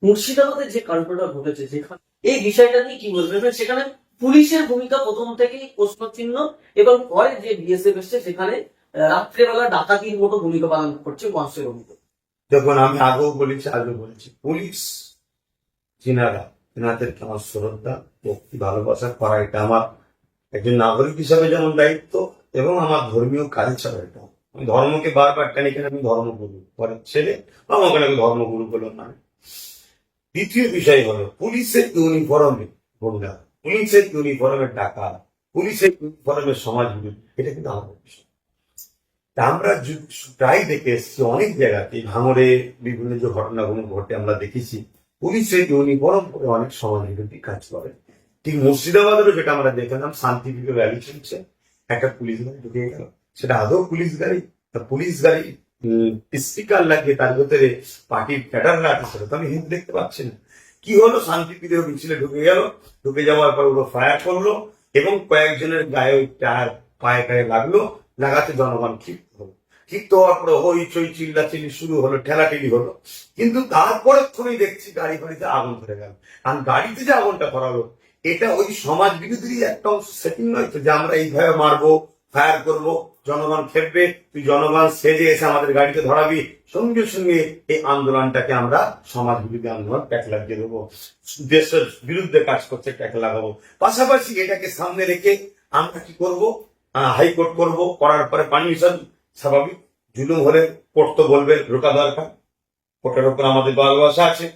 মুর্শিদাবাদে যে কাণ্ডটা ঘটেছে, যেখানে এই বিষয়টা নিয়ে কি বলবেন? সেখানে পুলিশের ভূমিকা প্রথম থেকেই প্রশ্ন চিহ্ন, এবং পরে যে বিএসএফ এসছে সেখানে রাত্রেবেলা ডাকাতির মতো ভূমিকা পালন করছে মানুষের অভিযোগ। দেখুন, আমি আগেও বলেছি, আগে বলেছি, পুলিশ যিনারা, তেনাদেরকে আমার শ্রদ্ধা, ভক্তি, ভালোবাসা করা, এটা আমার একজন নাগরিক হিসাবে যেমন দায়িত্ব, এবং আমার ধর্মীয় কালচার এটা। আমি ধর্মকে বারবার টানি, কেন আমি ধর্মগুরু পরের ছেলে, আমাকে আমি ধর্মগুরু বলে মানে। দ্বিতীয় বিষয় হলো পুলিশের ইউনিফর্মে গুন্ডা, পুলিশের ইউনিফর্মে টাকা, পুলিশের ইউনিফর্মে সমাজ বিরোধী, এটা কিন্তু আমাদের বিষয়। তা আমরা প্রায় দেখে এসেছি অনেক জায়গাতে, ভাঙড়ে বিভিন্ন যে ঘটনাগুলো ঘটে আমরা দেখেছি, পুলিশের ইউনিফর্ম করে অনেক সমাজ বিরোধী কাজ করে। ঠিক মুর্শিদাবাদেরও যেটা আমরা দেখলাম, শান্তিপুরে র্যালি চলছে, একটা পুলিশ গাড়ি ঢুকে গেল। সেটা আদৌ পুলিশ গাড়ি? পুলিশ গাড়ি স্পিকার লাগিয়ে তার ভেতরে পার্টির ক্যাডার আছে, সেটা তো আমি হিন্দি দেখতে পাচ্ছি না। কি হলো? শান্তিপুরের মিছিলে ঢুকে গেল, ঢুকে যাওয়ার পর ওরা ফায়ার করলো, এবং কয়েকজনের গায়ে টায়ার পায়ে টায়ে লাগলো, লাগাতে জনগণ ক্ষিপ্ত হলো। ক্ষিপ্ত হওয়ার পরে হইচই চিল্লাচিল্লি শুরু হলো, ঠেলাঠেলি হলো। কিন্তু তারপরে তুমি দেখছি গাড়ি ফাড়িতে আগুন ধরে গেল। কারণ গাড়িতে যে আগুনটা ধরালো, এটা ওই সমাজ বিরোধী একটা অংশ সেটিং নয় তো, যে আমরা এইভাবে মারবো, ফায়ার করবো, জনগণ খেপবে, তুই জনগণ সেজে এসে আমাদের গাড়িতে ধরাবি, সঙ্গে সঙ্গে এই আন্দোলনটাকে আমরা সমাজ বিরোধী আন্দোলন ট্যাগ লাগিয়ে দেবো, দেশের বিরুদ্ধে কাজ করছে ট্যাগ লাগাবো। পাশাপাশি এটাকে সামনে রেখে আমরা কি করব? হাইকোর্ট করব, করার পরে পারমিশন, স্বাভাবিক জুলুম হলে কোর্ট তো বলবে রোকা দরকার, কোর্টের উপর আমাদের ভালোবাসা আছে,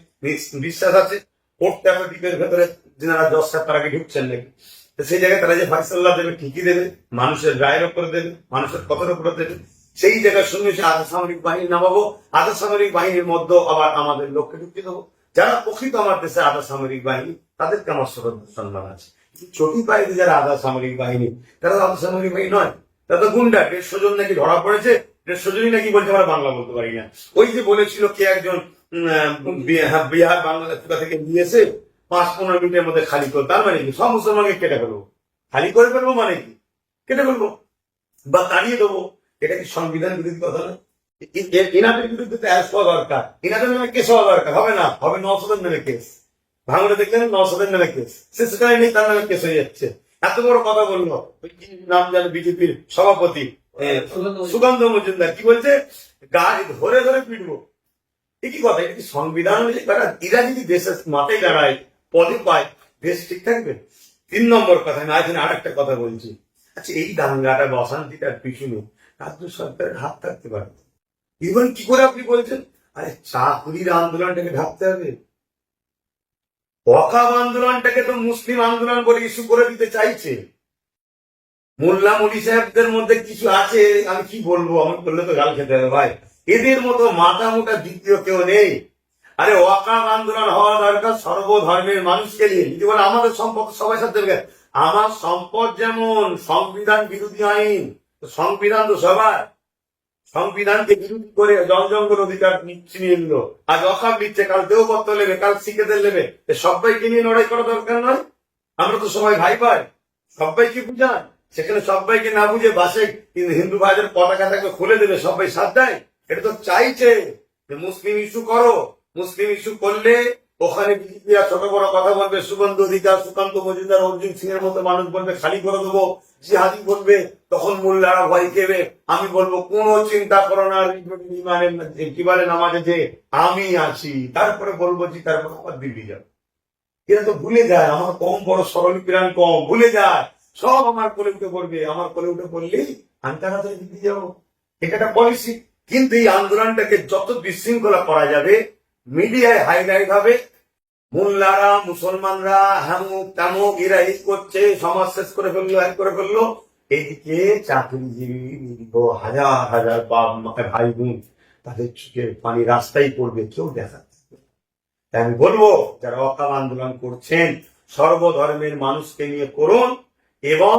বিশ্বাস আছে। কোর্ট একটা দ্বীপের ভেতরে যারা 10 সপ্তাহ আগে ঢুকছেন নাকি, তো সেই জায়গায় তারা যে ফাইসাল্লাহ দেবে, ঠিকই দেবে, মানুষের রায়ের উপরে দেবে, মানুষের কথার উপরে দেবে। সেই জায়গার সঙ্গে সে আধা সামরিক বাহিনী নামাবো, আধা সামরিক বাহিনীর মধ্যে আবার আমাদের লক্ষ্যে ঢুকিয়ে দেবো। যারা প্রকৃত আমার দেশে আধা সামরিক বাহিনী, তাদেরকে আমার শ্রদ্ধা সম্মান আছে। চটি পায়ে যারা আধা সামরিক বাহিনী, তারা আধা সামরিক বাহিনী নয়, তারা তো গুন্ডা। 150 জন নাকি ধরা পড়েছে, 150 জনই নাকি বলছে আমরা বাংলা বলতে পারি না। ওই যে বলেছিল কে একজন বিহার বাংলা থেকে নিয়েছে, 5-15 মিনিটের মধ্যে খালি করে, তার মানে কি সব মুসলমানকে কেটে ফেলবো? খালি করে ফেলবো মানে কি? কেটে ফেলবো বা তাড়িয়ে দেবো। এটা কি সংবিধান বিরোধী কথা না? ইনাদের বিরুদ্ধে তো অ্যারেস্ট হওয়া দরকার, ইনাদের নামে কেস হওয়া দরকার। হবে না, হবে 900 নামে কেস। ভাঙড়ে দেখলেন 900 নামে কেস, সে সেখানে নেই, তার নামে কেস হয়ে যাচ্ছে। এত বড় কথা বললো, নাম জানে বিজেপির সভাপতি সুগন্ধ মজুমদার, কি বলছে? গাড়ি ধরে ধরে পিটবো। কি কথা? এটা কি সংবিধান অনুযায়ী? এরা যদি দেশের মাথায় দাঁড়ায়, পদে পায়, দেশ ঠিক থাকবে? 3 নম্বর কথা, আমি আজ আর একটা কথা বলছি। আচ্ছা, এই দাঙ্গাটা বা অশান্তিটার পিছনে রাজ্য সরকারের হাত থাকতে পারে? ইভেন কি করে আপনি বলছেন আরে চাকরির আন্দোলনটাকে ঢাকতে হবে? ওয়াকাফ আন্দোলনটাকে তো মুসলিম আন্দোলন বলে ইস্যু করে দিতে চাইছে। মোল্লা মুলি সাহেবদের মধ্যে কিছু আছে, আমি কি বলবো, আমার বললে তো গাল খেতে হবে ভাই। এদের মতো মাথা মোটা দ্বিতীয় কেউ নেই। আরে ওয়াকাফ আন্দোলন হওয়া দরকার সর্বধর্মের মানুষকে নিয়ে। যদি বলে আমাদের সম্পদ সবাই সাথে দেবে, আমার সম্পদ যেমন সংবিধান বিরোধী আইন, সংবিধান তো সবার, সংবিধানকে বিরোধী করে জল জঙ্গল অধিকার ছিনিয়ে নিল। আজ ওয়াকাফ নিচ্ছে, কাল দেওবত্ত নেবে, কাল শিখেদের নেবে। সবাইকে নিয়ে লড়াই করা দরকার নয়? আমরা তো সবাই ভাই ভাই, সবাইকে বুঝান। সেখানে সবাইকে না বুঝে বাসে হিন্দু ভাইদের পতাকা থাকবে খুলে দেবে, সবাই সাথ দেয়। এটা তো চাইছে যে মুসলিম ইস্যু করো, মুসলিম ইস্যু করলে ওখানে বিজেপিরা ছোট বড় কথা বলবে, সুগন্ধ অধিকার, সুকান্ত মজুমদার, অর্জুন সিং এর মতো মানুষ বলবে খালি করে দেবো, জিহাদি বলবে, তখন মোল্লারা ভয় খেবে। আমি বলবো কোনো চিন্তা করো না, কি বলে নামাজে যে আমি আছি, তারপরে বলবো যে তারপর আবার দিল্লি যাবো। এরা তো ভুলে যায়, আমার কম বড় সরল প্রাণ কম, ভুলে যায় সব আমার কোলে উঠে পড়বে, আমার কোলে উঠে পড়লেই আমি তাড়াতাড়ি দিতে যাবো। এটা একটা পলিসি। কিন্তু এই আন্দোলনটাকে যত বিশৃঙ্খলা করা যাবে, মিডিয়ায় হাইলাইট হবে, মোল্লারা, মুসলমানরা, হ্যামুক তামুক এরা এই করছে, সমাজ শেষ করে ফেললো, এক করে ফেললো। এইদিকে চাকরিজীবী হাজার হাজার বাপ ভাই বোন, তাদের চোখের পানি রাস্তায় পড়বে, কেউ দেখা। তাই আমি বলবো, যারা ওয়াকাফ আন্দোলন করছেন সর্বধর্মের মানুষকে নিয়ে করুন, এবং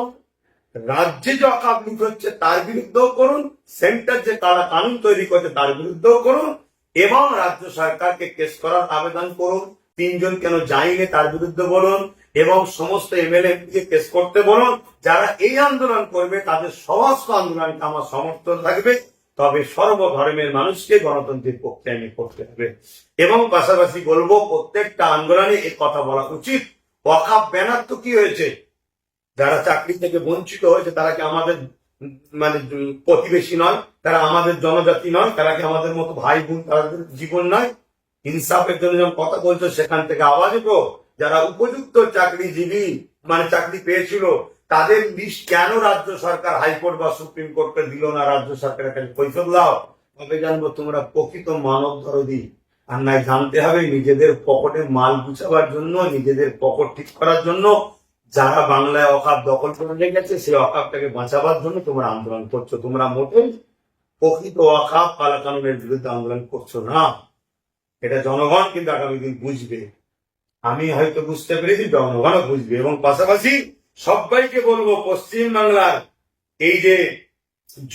রাজ্যে যে ওয়াকাফ লিক হচ্ছে তার বিরুদ্ধেও করুন, সেন্টার যে কারা কানুন তৈরি করছে তার বিরুদ্ধেও করুন, এবং রাজ্য সরকারকে কেস করার আবেদন করুন। 3 জন কেন যায়নি তার বিরুদ্ধে বলুন, এবং সমস্ত এমএলএ কে কেস করতে বলুন। যারা এই আন্দোলন করবে তাদের সমস্ত আন্দোলনকে আমার সমর্থন থাকবে। তবে সর্বধর্মের মানুষকে গণতন্ত্রের পক্ষে আইনে করতে হবে। এবং পাশাপাশি বলবো প্রত্যেকটা আন্দোলনে এ কথা বলা উচিত, ওয়াকাফ ব্যানার তো কি হয়েছে, যারা চাকরি থেকে বঞ্চিত হয়েছে তারা কি আমাদের মানে প্রতিবেশী নয়, তারা আমাদের জনজাতি নয়, তারা কি আমাদের মতো ভাই বোন, তাদের জীবন নয়? ইনসাফের জন্য যখন কথা বলছো সেখান থেকে আওয়াজ উঠো। যারা উপযুক্ত চাকরিজীবী মানে চাকরি পেয়েছিল তাদের লিস্ট কেন রাজ্য সরকার হাইকোর্ট বা সুপ্রিম কোর্টকে দিল না, রাজ্য সরকারের কাছে কৈফিয়ত দাও। তবে জানবো তোমরা প্রকৃত মানব দরদি। আর নাই জানতে হবে নিজেদের পকেটে মাল গুছাবার জন্য, নিজেদের পকেট ঠিক করার জন্য যারা বাংলায় অকাপ দখল করে গেছে সেই অকাপটাকে বাঁচাবার জন্য তোমরা আন্দোলন করছো। তোমরা মোটেই প্রকৃত অকাপ কালাকানুনের বিরুদ্ধে আন্দোলন করছো না। এটা জনগণ কিন্তু আগামী দিন বুঝবে। আমি হয়তো বুঝতে পেরেছি, জনগণও বুঝবে। এবং পাশাপাশি সবাইকে বলবো পশ্চিম বাংলার এই যে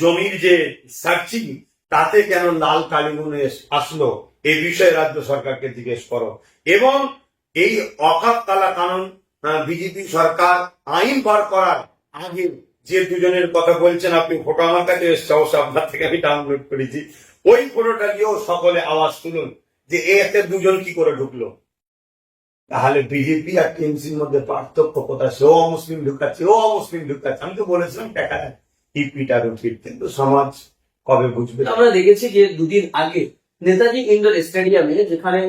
জমির যে সার্চিং তাতে কেন লাল কালিমুনে আসলো এই বিষয়ে রাজ্য সরকারকে জিজ্ঞেস করো। এবং এই অকাপ কালা কানুন বিজেপি সরকার আইন বার করার আগে যে দুজনের কথা বলছেন আপনি, ফটো আমার কাছে এসছে, অবশ্য আপনার থেকে আমি ডাউনলোড করেছি, ওই ফটোটা দিয়েও সকলে আওয়াজ তুলুন যে এতে দুজন কি করে ঢুকলো। তাহলে বিজেপি আর টিএমসির মধ্যে পার্থক্য কোথায়? সে মুসলিম ঢুকাচ্ছে, ও মুসলিম ঢুকাচ্ছে। আমি তো বলেছিলাম টাকা ইপিটার উঠির, কিন্তু সমাজ কবে বুঝবে? আমরা দেখেছি যে দুদিন আগে নেতাজি ইন্ডোর স্টেডিয়ামে যেখানে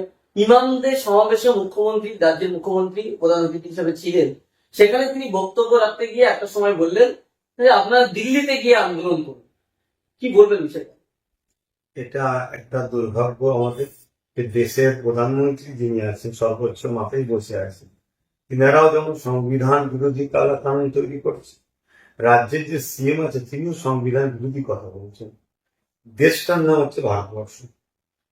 ইমামদের সমাবেশে মুখ্যমন্ত্রী, রাজ্যের মুখ্যমন্ত্রী প্রধান অতিথি হিসেবে ছিলেন, সেখানে তিনি বক্তব্য রাখতে গিয়ে একটা সময় বললেন যে আপনারা দিল্লিতে গিয়ে আন্দোলন করুন। কি বলবেন বিষয়টা? এটা একটা দুর্ভাগ্য আমাদের যে দেশের প্রধানমন্ত্রী যিনি আছেন সর্বোচ্চ মাথায় বসে আছেন, তিনারাও যেমন সংবিধান বিরোধী কালা কানুন তৈরি করছে, রাজ্যের যে সিএম আছে তিনিও সংবিধান বিরোধী কথা বলছেন। দেশটার নাম হচ্ছে ভারতবর্ষ।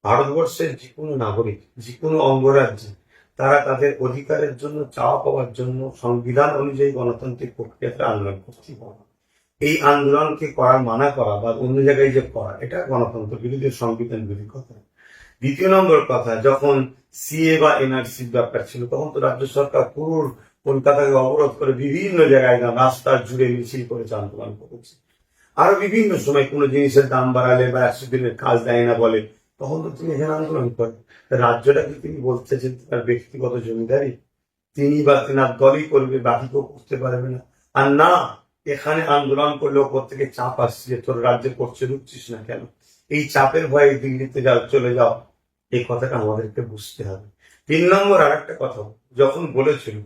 ভারতবর্ষের যে কোনো নাগরিক, যে কোনো অঙ্গরাজ্যে তারা তাদের অধিকারের জন্য, চাওয়া পাওয়ার জন্য সংবিধান অনুযায়ী গণতান্ত্রিক প্রক্রিয়াতে আন্দোলন করতে পারে। এই আন্দোলনকে করা, মানা করা বা অন্য জায়গায় যে করা, এটা গণতন্ত্র বিরোধী, সংবিধান বিরোধী কথা। দ্বিতীয় নম্বর কথা, যখন সিএ বা এনআরসির ব্যাপার ছিল তখন তো রাজ্য সরকার পুরো কলকাতাকে অবরোধ করে বিভিন্ন জায়গায় রাস্তা জুড়ে মিছিল করেছে, আন্দোলন করেছে। আরো বিভিন্ন সময় কোনো জিনিসের দাম বাড়ালে বা 100 দিনের কাজ দেয় না বলে, তখন তো তিনি এখানে আন্দোলন করেন। রাজ্যটা কি তিনি বলতেছেন তার ব্যক্তিগত জমিদারি, তিনি বা তেনার দলই করবে, বাকি কেউ করতে পারবে না? আর না, এখানে আন্দোলন করলে ওপর থেকে চাপ আসছে যে তোর রাজ্যে করছে, ঢুকছিস না কেন? এই চাপের ভয়ে দিল্লিতে যাও, চলে যাও, এই কথাটা আমাদেরকে বুঝতে হবে। 3 নম্বর আর একটা কথা, যখন বলেছিল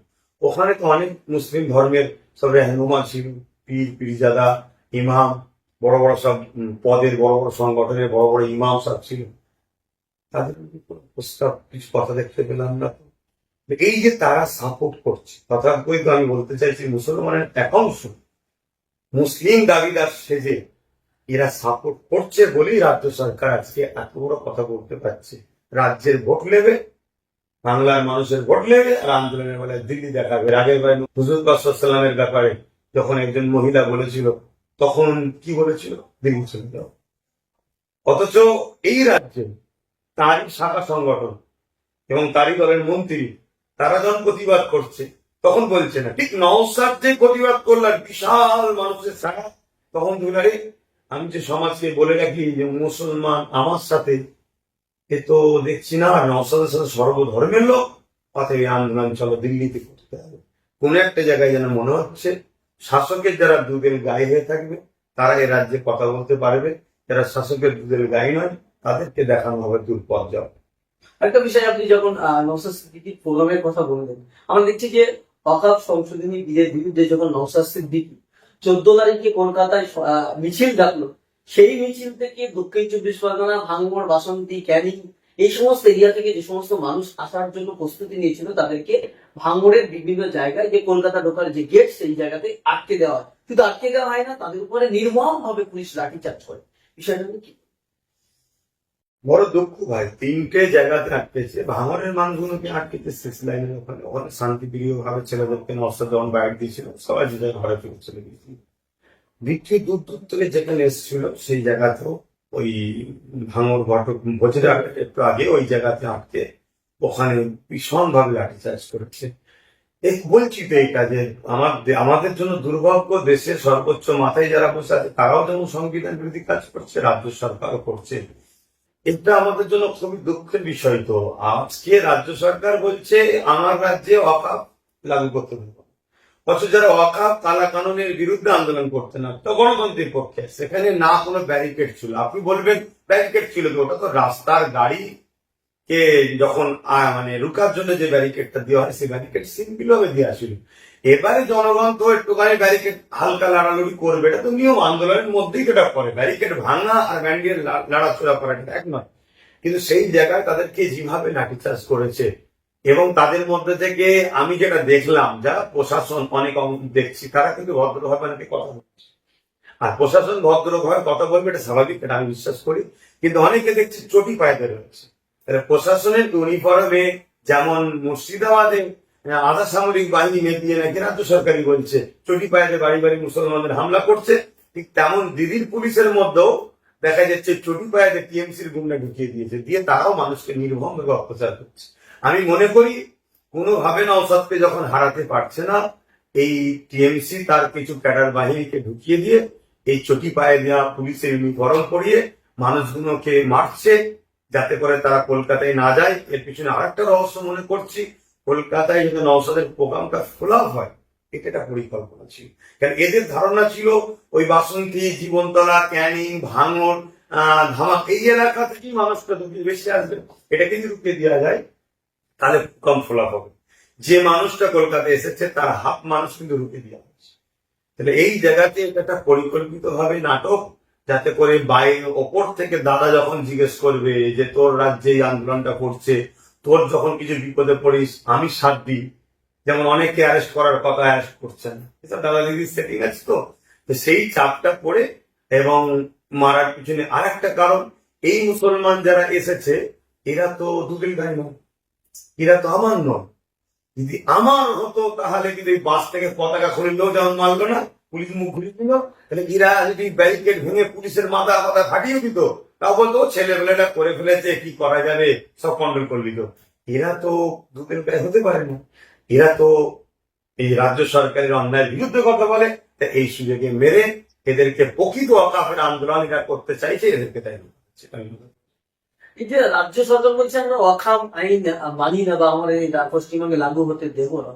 ওখানে তো অনেক মুসলিম ধর্মের সব রেহনুমা ছিল, পীর, পীরজাদা, ইমাম, বড় বড় সব পদের, বড় বড় সংগঠনের বড় বড় ইমাম সব ছিল, তাদের প্রস্তাব কিছু কথা দেখতে পেলাম না। এই যে তারা সাপোর্ট করছে, তথাকথিত আমি বলতে চাইছি মুসলমানের একাংশ মুসলিম দাবিদার সেজে এরা সাপোর্ট করছে বলেই রাজ্য সরকার আজকে এত বড় কথা বলতে পারছে। রাজ্যের ভোট নেবে, বাংলার মানুষের ভোট নেবে, আর আন্দোলনের বেলায় দিল্লি দেখাবে। আগের বার হুজুর সাল্লামের ব্যাপারে যখন একজন মহিলা বলেছিল, তখন কি বলেছিল? দিল্লি চলে যাও। অথচ এই রাজ্যে তারই শাখা সংগঠন এবং তারই দলের মন্ত্রী তারা যখন প্রতিবাদ করছে তখন বলছে না। ঠিক নওশাদ যে প্রতিবাদ করলেন বিশাল মানুষের সারা, তখন দুলারে আমি যে সমাজকে বলে রাখি যে মুসলমান আমার সাথে, এ তো দেখছি না। নওশাদের সাথে সর্বধর্মের লোক, অতএব আন্দোলন চলো দিল্লিতে করতে হবে। কোন একটা জায়গায় যেন মনে হচ্ছে শাসকের যারা দুধের গায়ে হয়ে থাকবে তারা এ রাজ্যে কথা বলতে পারবে, যারা শাসকের দুধের গায়ে নয় তাদেরকে দেখানো হবে দুর্পদ যাও। একটা বিষয়, আপনি যখন নওশাদ সিদ্দিকীর প্রোগ্রামের কথা বললেন, আমরা দেখছি যে ওয়াকফ সংশোধনী বিলের বিরুদ্ধে যখন নওশাদ সিদ্দিকী 14 তারিখে কলকাতায় মিছিল ডাকলো, সেই মিছিল থেকে দক্ষিণ 24 পরগনা, ভাঙড়, বাসন্তী, ক্যানিং এই সমস্ত এরিয়া থেকে যে সমস্ত মানুষ আসার জন্য প্রস্তুতি নিয়েছিল তাদেরকে ভাঙড়ের বিভিন্ন জায়গায়, যে কলকাতা ঢোকার যে গেট সেই জায়গাতে আটকে দেওয়া হয়। কিন্তু আটকে দেওয়া হয় না, তাদের উপরে নির্মম ভাবে পুলিশ লাঠিচার্জ করে। বিষয়টা নিয়ে কি? বড় দুঃখ ভাই, 3টে জায়গাতে আটকেছে। ভাঙরের মানুষগুলোকে আটকেছে 6 লাইনের ওখানে। ওখানে শান্তিপ্রিয় ভাবে ছেলেদেরকে নষ্ট যখন বাইক দিয়েছিল সবাই যে ঘরে ফিরে চলে গিয়েছিল। দ্বিতীয় দূর দূর থেকে যেখানে এসেছিল সেই জায়গাতেও ওই ভাঙর ঘটক বছরে একটু আগে ওই জায়গাতে আটকে ওখানে ভীষণ ভাবে লাঠিচার্জ করেছে। এই বলছি তো এইটা যে আমাদের জন্য দুর্ভাগ্য, দেশের সর্বোচ্চ মাথায় যারা বসে আছে তারাও যেমন সংবিধান বিরোধী কাজ করছে, রাজ্য সরকারও করছে। এটা আমাদের জন্য খুবই দুঃখের বিষয়। তো আজকে রাজ্য সরকার বলছে আমার রাজ্যে ওয়াকফ লাগু করতে দেবো, অথচ যারা ওয়াকফ কালা কানুনের বিরুদ্ধে আন্দোলন করতে না, তো গণতন্ত্রের পক্ষে, সেখানে না কোনো ব্যারিকেড ছিল। আপনি বলবেন ব্যারিকেড ছিল কি? ওটা তো রাস্তার গাড়ি কে যখন মানে রুকার জন্য যে ব্যারিকেডটা দেওয়া হয়, সেই ব্যারিকেড সিম্পল ভাবে দেওয়া ছিল। এবারে জনগণ তো একটুখানি ব্যারিকেড হালকা লাড়ালড়ি করবে, এটা তো নিয়ম, আন্দোলনের মধ্যেই যেটা করে। ব্যারিকেড ভাঙা আর ব্যান্ডিয়ের লাড়াচড়া করা এটা এক নয়। কিন্তু সেই জায়গায় তাদেরকে যেভাবে লাঠিচার্জ করেছে, এবং তাদের মধ্যে থেকে আমি যেটা দেখলাম, যারা প্রশাসন অনেক দেখছি, তারা কিন্তু ভদ্রভাবে নাকি কথা বলছে। আর প্রশাসন ভদ্রভাবে কথা বলবে এটা স্বাভাবিক, এটা আমি বিশ্বাস করি। কিন্তু অনেকে দেখছি চটি পায়তে রয়েছে। তাহলে প্রশাসনের ইউনিফর্মে যেমন মুর্শিদাবাদে আধা সামরিক বাহিনী নেতিয়ে নাকি রাজ্য সরকারই বলছে চটি পায়তে বাড়ি বাড়ি মুসলমানদের হামলা করছে, ঠিক তেমন দিদির পুলিশের মধ্যেও দেখা যাচ্ছে চটি পায়তে টিএমসির গুন্ডা ঢুকিয়ে দিয়েছে, দিয়ে তারাও মানুষকে নির্মমভাবে অত্যাচার করছে। আমি মনে করি কোনোভাবে নওশাদকে যখন হারাতে পারছে না, এই টিএমসি তার কিছু ক্যাডার বাহিনীকে ঢুকিয়ে দিয়ে এই চটি পায়ে দেওয়া পুলিশের ইউনিফর্ম পরিয়ে মানুষগুলোকে মারছে, যাতে করে তারা কলকাতায় না যায়। এর পিছনে আরেকটা রহস্য মনে করছি, কলকাতায় যদি নওশাদের প্রোগ্রামটা খোলা হয়, এটা একটা পরিকল্পনা ছিল। কারণ এদের ধারণা ছিল ওই বাসন্তী, জীবনতলা, ক্যানিং, ভাঙর, ধামাক এই এলাকা থেকেই মানুষটা বেশি আসবে, এটা কিন্তু রুখে দেওয়া যায়, তাহলে কম ফলাফল হবে। যে মানুষটা কলকাতায় এসেছে তার হাফ মানুষ কিন্তু রুখে দেওয়া হয়েছে। তাহলে এই জায়গাতে এটা একটা পরিকল্পিত ভাবে নাটক, যাতে করে বাইরে ওপর থেকে দাদা যখন জিজ্ঞেস করবে যে তোর রাজ্যে এই আন্দোলনটা করছে, তোর যখন কিছু বিপদে পড়িস আমি সাথ দিই, যেমন অনেকে অ্যারেস্ট করার কথা অ্যারেস্ট করছেন, এসব দাদা দিদির সেটিং আছে। তো সেই চাপটা পড়ে, এবং মারার পিছনে আর একটা কারণ, এই মুসলমান যারা এসেছে এরা তো দুদিন গায়ে নয়, এরা তো আমার নয়। যদি আমার হতো তাহলে কিন্তু এই বাস থেকে পতাকা খুললেও যেমন মারলো না, পুলিশ মুখ ঘুরিয়ে দিল, তাহলে এরা যদি ব্যারিকেড ভেঙে পুলিশের মাথা মাথা ফাটিয়ে দিত, তাও বলতো ছেলেবেলাটা করে ফেলেছে, কি করা যাবে, সব কন্ট্রোল করে দিত। এরা তো দুদিন গায়ে হতে পারে না, এরা তো এই রাজ্য সরকারের অন্যায়ের বিরুদ্ধে কথা বলে। তা এই সুযোগে মেরে এদেরকে প্রকৃত ওয়াকফের আন্দোলন এরা করতে চাইছে, এদেরকে তাই সেটা আমি বলবো। এই যে রাজ্য সরকার বলছে আমরা ওয়াকফ আইন মানি না বা আমরা এই পশ্চিমবঙ্গে লাগু হতে দেবো না,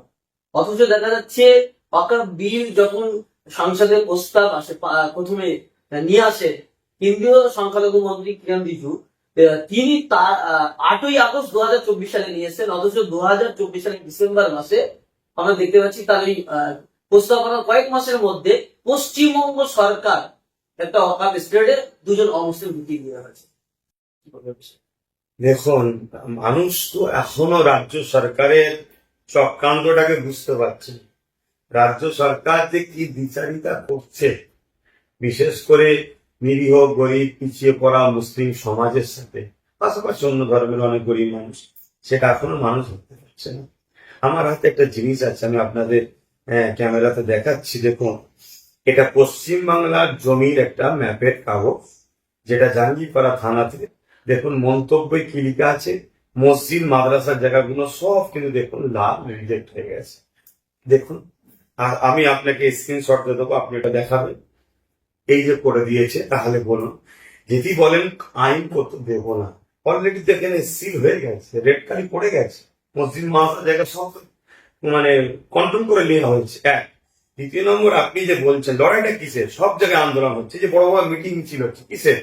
অথচ দেখা যাচ্ছে ওয়াকফ বিল যখন সংসদের প্রস্তাব আসে, প্রথমে নিয়ে আসে কেন্দ্রীয় সংখ্যালঘু মন্ত্রী কিরণ রিজিজু, তিনি তার 8ই আগস্ট 2024 সালে নিয়েছেন, অথচ 2024 সালের ডিসেম্বর মাসে আমরা দেখতে পাচ্ছি তার ওই প্রস্তাবনার কয়েক মাসের মধ্যে পশ্চিমবঙ্গ সরকার একটা ওয়াকফ স্টেটে 2জন অমুসলিম ঢুকিয়ে দেওয়া হয়েছে। দেখুন, মানুষ তো এখনো রাজ্য সরকারের চক্রান্তটাকে বুঝতে পারছে। রাজ্য সরকার যে কি বিচারিতা করছে, বিশেষ করে নিরীহ গরিব পিছিয়ে পড়া মুসলিম সমাজের সাথে, পাশাপাশি অন্য ধর্মের অনেক গরিব মানুষ, সেটা এখনো মানুষ ধরতে পারছে না। আমার হাতে একটা জিনিস আছে, আমি আপনাদের ক্যামেরাতে দেখাচ্ছি। দেখুন, এটা পশ্চিম বাংলার জমির একটা ম্যাপের কাগজ, যেটা জাঙ্গিপাড়া থানাতে। দেখুন মন্তব্যে কি লেখা আছে, মসজিদ মাদ্রাসার জায়গাগুলো সব কিন্তু দেখুন লাল রিজেক্ট হয়ে গেছে। দেখুন, আর আমি আপনাকে স্ক্রিনশট দিয়ে দেবো, আপনি এটা দেখাবেন। এই যে করে দিয়েছে, তাহলে বলুন, যদি বলেন আইন কত দেব না, অলরেডি দেখেন সিল হয়ে গেছে, রেড কালি পড়ে গেছে, মসজিদ মাদ্রাসার জায়গা সব মানে কন্ট্রোল করে নেওয়া হয়েছে। এক, দ্বিতীয় নম্বর, আপনি যে বলছেন লড়াইটা কিসের, সব জায়গায় আন্দোলন হচ্ছে, যে বড় বড় মিটিং ছিল কিসের,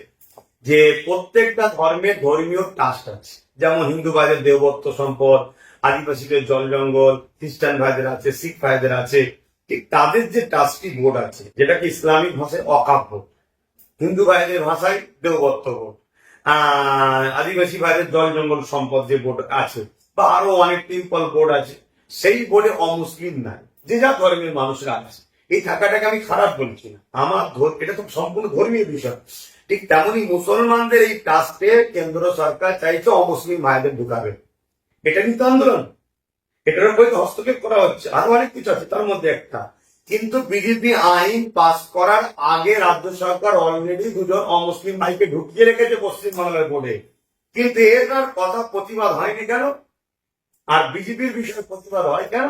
যে প্রত্যেকটা ধর্মের ধর্মীয় ট্রাস্ট আছে, যেমন হিন্দু ভাইদের দেবত্ব সম্পদ, আদিবাসীদের জল জঙ্গল, খ্রিস্টান ভাইদের আছে, শিখ ভাইদের আছে, ঠিক তাদের যে ট্রাস্টি বোর্ড আছে, যেটাকে ইসলামিক ভাষায় ওয়াকফ বোর্ড, হিন্দু ভাইদের ভাষায় দেবত্ব বোর্ড, আদিবাসী ভাইদের জল জঙ্গল সম্পদ যে বোর্ড আছে, বা আরো অনেক টেম্পল বোর্ড আছে, সেই বোর্ডে অমুসলিম নাই, যে যা ধর্মের মানুষরা আছে। এই থাকাটাকে আমি খারাপ বলছি না, আমার এটা তো সম্পূর্ণ ধর্মীয় বিষয়। ঠিক তেমনি মুসলমানদের এই ট্রাস্টে কেন্দ্র সরকার চাইছে অমুসলিম ভাইদের ঢুকাবে, এটা কিন্তু আন্দোলন, এটার উপরে হস্তক্ষেপ করা হচ্ছে। আরো অনেক কিছু আছে, তার মধ্যে একটা, কিন্তু বিজেপি আইন পাস করার আগে রাজ্য সরকার অলরেডি 2জন অমুসলিম ভাইকে ঢুকিয়ে রেখেছে পশ্চিমবাংলার বোর্ডে, কিন্তু এর কথা প্রতিবাদ হয়নি কেন? আর বিজেপির বিষয়ে প্রতিবাদ হয় কেন?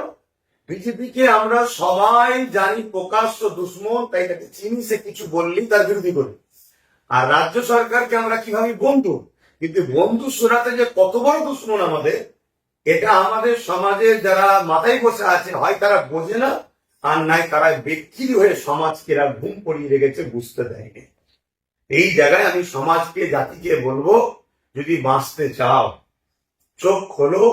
বিজেপিকে আমরা সবাই জানি প্রকাশ্য দুশ্মন, তাই তাকে চিনি, সে কিছু বললেই তার বিরোধী করি। আর রাজ্য সরকারকে আমরা কিভাবে বন্ধু, কিন্তু বন্ধু শোনাতে যে কত বড় দুশ্মন আমাদের, এটা আমাদের সমাজে যারা মাথায় বসে আছে হয় তারা বোঝে না, আর নাই তারা ব্যক্তির হয়ে সমাজকে এরা ঘুম পড়িয়ে রেখেছে, বুঝতে দেয়নি। এই জায়গায় আমি সমাজকে, জাতিকে বলবো, যদি বাঁচতে চাও চোখ খোলো,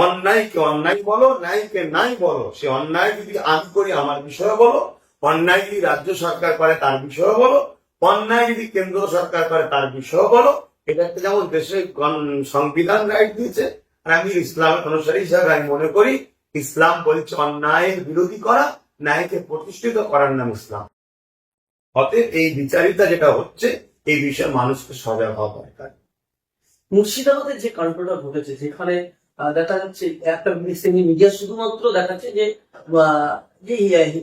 অন্যায়কে অন্যায় বলো, ন্যায়কে নাই বলো। সে অন্যায় যদি আমি করি আমার বিষয়ে বলো, অন্যায় যদি রাজ্য সরকার করে তার বিষয়ে বলো, অন্যায় যদি কেন্দ্র সরকার করে তার বিষয়ে বলো। এটাকে যেমন দেশের সংবিধান রাইট দিয়েছে, আর আমি ইসলামের অনুসারী হিসাবে আমি মনে করি ইসলাম বলছে অন্যায়ের বিরোধী করা, ন্যায়কে প্রতিষ্ঠিত করার নাম ইসলাম। অতএব এই বিচারিতা যেটা হচ্ছে, এই বিষয়ে মানুষকে সজাগ হওয়া দরকার। মুর্শিদাবাদের যে কাণ্ডটা ঘটেছে, যেখানে দেখা যাচ্ছে একটা সেমি মিডিয়া শুধুমাত্র দেখাচ্ছে যে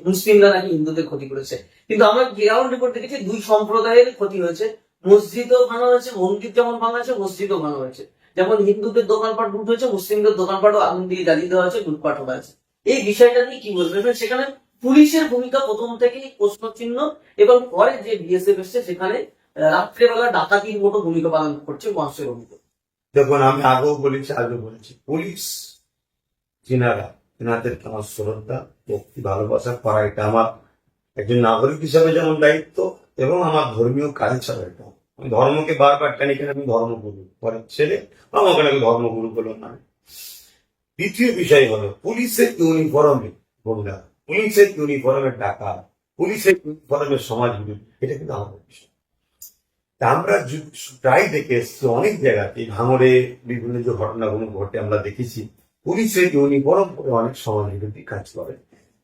মুসলিমরা নাকি হিন্দুদের ক্ষতি করেছে, কিন্তু আমরা গ্রাউন্ড রিপোর্ট দেখেছি দুই সম্প্রদায়ের ক্ষতি হয়েছে। মসজিদও ভাঙা হয়েছে, মন্দির যেমন ভাঙা হয়েছে, মসজিদও ভাঙা হয়েছে। যেমন হিন্দুদের দোকানপাট লুট হয়েছে, মুসলিমদের দোকানপাটও আগুন দিয়ে জ্বালিয়ে দেওয়া হয়েছে, লুটপাট হয়েছে। এই বিষয়টা নিয়ে কি বলবেন? সেখানে পুলিশের ভূমিকা প্রথম থেকেই প্রশ্ন চিহ্ন, এবং পরে যে বিএসএফ এসছে সেখানে রাত্রেবেলা ডাকাতির মতো ভূমিকা পালন করছে মানুষের অভিযোগ। দেখুন, আমি আগেও বলেছি, আজও বলেছি, পুলিশ যিনারা, তেনাদেরকে আমার শ্রদ্ধা, ভক্তি, ভালোবাসা করা, এটা আমার একজন নাগরিক হিসাবে যেমন দায়িত্ব, এবং আমার ধর্মীয় কালচার এটা। আমি ধর্মকে বারবার টানি, কেন আমি ধর্মগুরু পরের ছেলে, আমাকে নাকি ধর্মগুরু বলো না। দ্বিতীয় বিষয় হলো পুলিশের ইউনিফর্মে গুন্ডা, পুলিশের ইউনিফর্মের টাকা, পুলিশের ইউনিফর্মের সমাজ বিরোধী, এটা কিন্তু আমাদের বিষয়। তা আমরা প্রায় দেখে এসছি অনেক জায়গাতে, ভাঙড়ে বিভিন্ন যে ঘটনাগুলো ঘটে আমরা দেখেছি, পুলিশের ইউনিফর্ম করে অনেক সমাজ বিরোধী কাজ করে।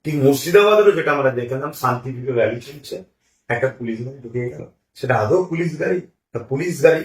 ঠিক মুর্শিদাবাদেরও যেটা আমরা দেখলাম, শান্তিপুরে র্যালি চলছে, একটা পুলিশ গাড়ি ঢুকে গেল। সেটা আদৌ পুলিশ গাড়ি? পুলিশ গাড়ি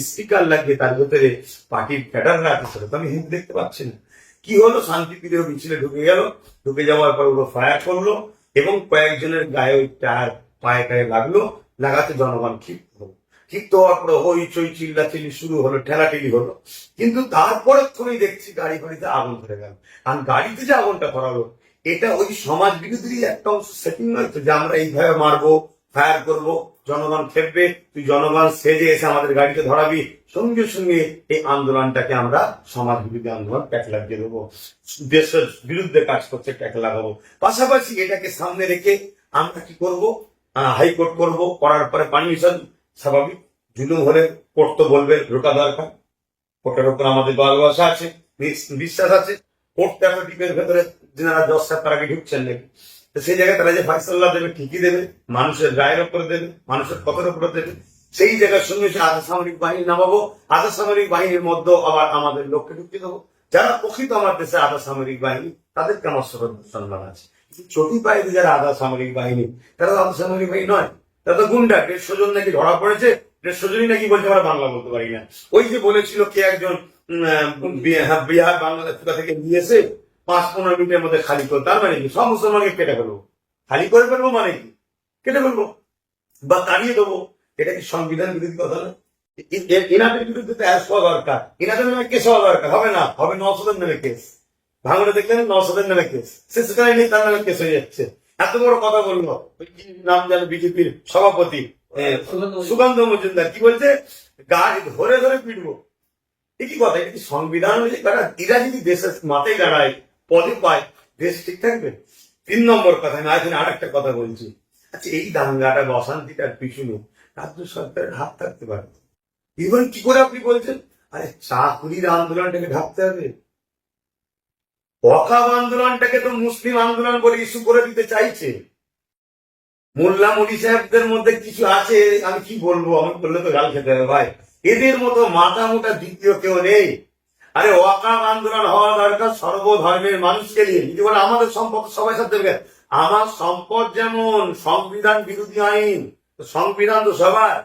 স্পিকার লাগিয়ে তার ভেতরে পার্টির ক্যাডাররা আছে, সেটা তো আমি হিন্দি দেখতে পাচ্ছি না। কি হলো, শান্তিপুরের মিছিলে ঢুকে গেল, ঢুকে যাওয়ার পর ওরা ফায়ার করলো, এবং কয়েকজনের গায়ে ওই টায়ার পায়ে টায়ে লাগলো, লাগাতে জনগণ ক্ষিপ্ত হওয়ার পরে হইচই চিল্লাচিল্লি শুরু হলো, ঠেলাঠেলি হলো। কিন্তু তারপরে তুমি দেখছি গাড়ি ফাড়িতে আগুন ধরে গেল। কারণ গাড়িতে যে আগুনটা ধরালো, এটা ওই সমাজ বিরোধী একটা অংশ সেটিং নয় তো, যে আমরা এইভাবে মারবো, ফায়ার করবো, জনগণ খেপবে, তুই জনগণ সেজে এসে আমাদের গাড়িতে ধরাবি, সঙ্গে সঙ্গে এই আন্দোলনটাকে আমরা সমাজ বিরোধী আন্দোলন ট্যাগ লাগিয়ে দেবো, দেশের বিরুদ্ধে কাজ করছে ট্যাগ লাগাবো। পাশাপাশি এটাকে সামনে রেখে আমরা কি করব, হাইকোর্ট করব, করার পরে পারমিশন, স্বাভাবিক জুলুম হলে কোর্ট তো বলবে ঢোকা দরকার, কোর্টের উপর আমাদের ভালোবাসা আছে, বিশ্বাস আছে। কোর্ট তো একটা টিপের ভেতরে যারা 10 সপ্তাহ আগে ঢুকছেন নাকি, তো সেই জায়গায় তারা যে ফাইসাল্লাহ দেবে, ঠিকই দেবে, মানুষের রায়ের উপরে দেবে, মানুষের কথার উপরে দেবে। সেই জায়গার সঙ্গে আধা সামরিক বাহিনী নামাবো, আধা সামরিক বাহিনীর মধ্যে আবার আমাদের লোককে ঢুকিয়ে দেবো। যারা প্রকৃত আমার দেশে আধা সামরিক বাহিনী, তাদেরকে আমার শ্রদ্ধা সম্মান আছে। চটি পায়ে যারা আধা সামরিক বাহিনী, তারা আধা সামরিক বাহিনী নয়, তারা তো গুন্ডা। 150 জন নাকি ধরা পড়েছে, 150 জনই নাকি বলছে আমরা বাংলা বলতে পারি না। ওই যে বলেছিল কে একজন বিহার বাংলাদেশ থেকে নিয়েছে, 5-15 মিনিটের মধ্যে খালি করে, তার মানে কি সব মুসলমানকে কেটে ফেলবো, খালি করে ফেলবো, মানে কি কেটে ফেলবো বা তাড়িয়ে দেবো। এটা কি সংবিধান বিরোধী কথা না? ইনাদের বিরুদ্ধে তো অ্যারেস্ট হওয়া দরকার, ইনাদের নামে কেস হওয়া দরকার। হবে না, হবে 900 নামে কেস। ভাঙড়ে দেখলেন 900 নামে কেস, সে সেখানে নেই, তার নামে কেস হয়ে যাচ্ছে। এত বড় কথা বললো, নাম জানো বিজেপির সভাপতি সুকান্ত মজুমদার, কি বলছে, গাড়ি ধরে ধরে পিটবো। কি কথা, এটা কি সংবিধান অনুযায়ী? এরা যদি দেশের মাথায় দাঁড়ায়, পদে পায়, দেশ ঠিক থাকবে? 3 নম্বর কথা, আমি আজ আর একটা কথা বলছি। আচ্ছা, এই দাঙ্গাটা বা অশান্তিটার পিছনে রাজ্য সরকারের হাত থাকতে পারে। ইভেন কি করে আপনি বলছেন, আরে চাকুরির আন্দোলনটাকে ঢাকতে হবে, ওয়াকফ আন্দোলনটাকে তো মুসলিম আন্দোলন বলে ইস্যু করে দিতে চাইছে। মোল্লা মুড়ি সাহেবদের মধ্যে কিছু আছে, আমি কি বলবো, আমি বললে তো গাল খেতে হবে ভাই। এদের মতো মাথা মোটা দ্বিতীয় কেউ নেই। আরে ওয়াকফ আন্দোলন হওয়া দরকার সর্বধর্মের মানুষকে নিয়ে, যদি বলে আমাদের সম্পদ সবাই সাথে দেবে। আমার সম্পদ যেমন সংবিধান বিরোধী আইন, সংবিধান তো সবার,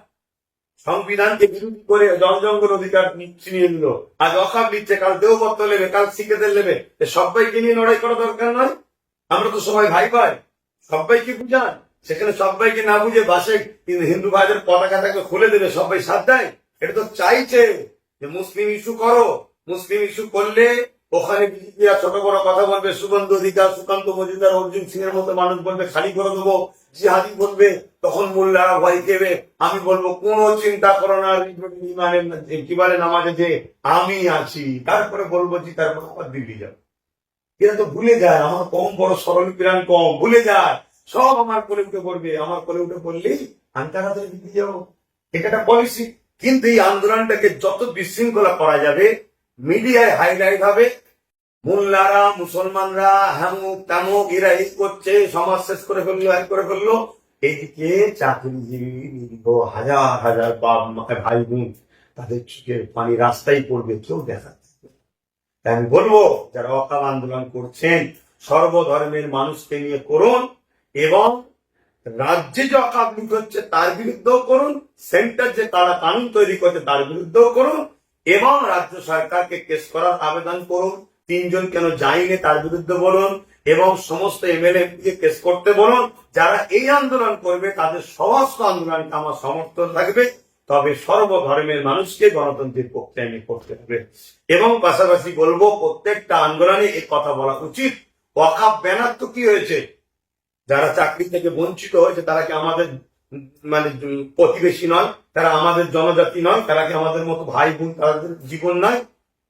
সংবিধানকে বিরোধী করে জনজঙ্গল অধিকার ছিনিয়ে নিল, আজ ওয়াকফ নিচ্ছে, কাল দেওবত্ত নেবে, কাল শিখেদের নেবে। সবাইকে নিয়ে লড়াই করা দরকার নয়? আমরা তো সবাই ভাই ভাই, সবাইকে বুঝান। সেখানে সবাইকে না বুঝে বাসে হিন্দু ভাইদের পতাকা থাকবে খুলে দেবে, সবাই সাথ দেয়। এটা তো চাইছে যে মুসলিম ইস্যু করো, মুসলিম ইস্যু করলে ওখানে বিজেপিরা ছোট বড় কথা বলবে, সুগন্ধ অধিকার, সুকান্ত মজুমদার, অর্জুন সিং এর মতো মানুষ বলবে খালি করে দেবো, জিহাদি বলবে, তখন মোল্লারা ভয় দেবে। আমি বলবো কোনো চিন্তা করো না, ইমানের কি বলে নামাজে যে আমি আছি, তারপরে বলবো যে তারপর আবার দিল্লি যাবো। এরা তো ভুলে যায়, আমার কম বড় সরল প্রাণ কম, ভুলে যায় সব আমার কোলে উঠে পড়বে, আমার কোলে উঠে পড়লেই আমি তাড়াতাড়ি দিল্লি যাবো। এটা একটা পলিসি। কিন্তু এই আন্দোলনটাকে যত বিশৃঙ্খলা করা যাবে, মিডিয়ায় হাইলাইট হবে, মোল্লারা, মুসলমানরা, হ্যামুক তামুক এরা এই করছে, সমাজ শেষ করে ফেললো, এক করে ফেললো। এইদিকে চাকরিজীবী নিরীহ হাজার হাজার বাপ মা, ভাই বোন, তাদের চোখের পানি রাস্তায় পড়বে, কেউ দেখা যাবে না। তাই আমি বলবো, যারা অকাল আন্দোলন করছেন সর্বধর্মের মানুষকে নিয়ে করুন, এবং রাজ্যে যে অকাল লুট হচ্ছে তার বিরুদ্ধেও করুন, সেন্টার যে তারা কানুন তৈরি করছে তার বিরুদ্ধেও করুন, এবং রাজ্য সরকারকে কেস করার আবেদন করুন। 3 জন কেন যায়নি তার বিরুদ্ধে বলুন, এবং সমস্ত এমএলএ কে কেস করতে বলুন। যারা এই আন্দোলন করবে তাদের সমস্ত আন্দোলনকে আমার সমর্থন থাকবে, তবে সর্বধর্মের মানুষকে গণতন্ত্রের পক্ষে আমি করতে হবে। এবং পাশাপাশি বলবো, প্রত্যেকটা আন্দোলনে এই কথা বলা উচিত, ওয়াকাফ ব্যানার তো কি হয়েছে, যারা চাকরি থেকে বঞ্চিত হয়েছে তারা কি আমাদের মানে প্রতিবেশী নয়, তারা আমাদের জনজাতি নয়, তারা কি আমাদের মতো ভাই বোন, তাদের জীবন নয়?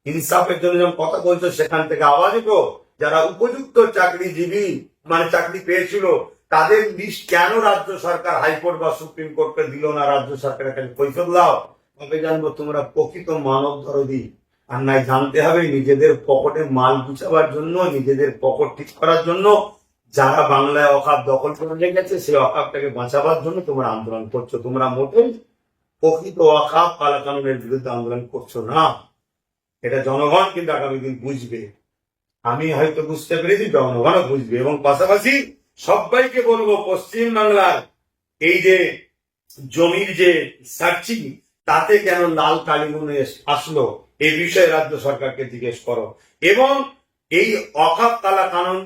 ইনসাফের জন্য যখন কথা বলছো সেখান থেকে আওয়াজ উঠো। যারা উপযুক্ত চাকরিজীবী মানে চাকরি পেয়েছিল তাদের লিস্ট কেন রাজ্য সরকার হাইকোর্ট বা সুপ্রিম কোর্টকে দিল না, রাজ্য সরকারের কাছে কৈফিয়ত দাও, তবে জানবো তোমরা প্রকৃত মানব দরদি। আর নাই জানতে হবে নিজেদের পকেটে মাল গুছাবার জন্য, নিজেদের পকেট ঠিক করার জন্য যারা বাংলায় অকাপ দখল করে গেছে সেই অকাপটাকে বাঁচাবার জন্য তোমরা আন্দোলন করছো। তোমরা মোটেই প্রকৃত অকাপ কালাকানুনের বিরুদ্ধে আন্দোলন করছো না। এটা জনগণ কিন্তু আগামী দিন বুঝবে। আমি হয়তো বুঝতে পেরেছি, জনগণও বুঝবে। এবং পাশাপাশি সবাইকে বলবো, পশ্চিম বাংলার এই যে জমির যে সার্চিং, তাতে কেন লাল কালিমুনে আসলো, এই বিষয়ে রাজ্য সরকারকে জিজ্ঞেস করো। এবং এই অকাপ কালা কানুন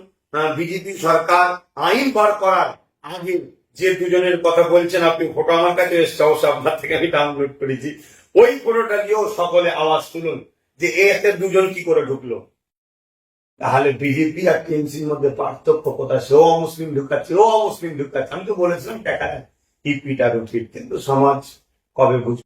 বিজেপি সরকার আইন বার করার আগে যে দুজনের কথা বলছেন আপনি, ফটো আমার কাছে এসছে, অবশ্য আপনার থেকে আমি ডাউনলোড করেছি, ওই ফটোটা দিয়েও সকলে আওয়াজ তুলুন যে এতে দুজন কি করে ঢুকলো। তাহলে বিজেপি আর টিএমসির মধ্যে পার্থক্য কোথায়? সেও অমুসলিম ঢুকাচ্ছে, ও অমুসলিম ঢুকাচ্ছে। আমি তো বলেছিলাম টাকা ইপিটার উঠিত, কিন্তু সমাজ কবে বুঝবে?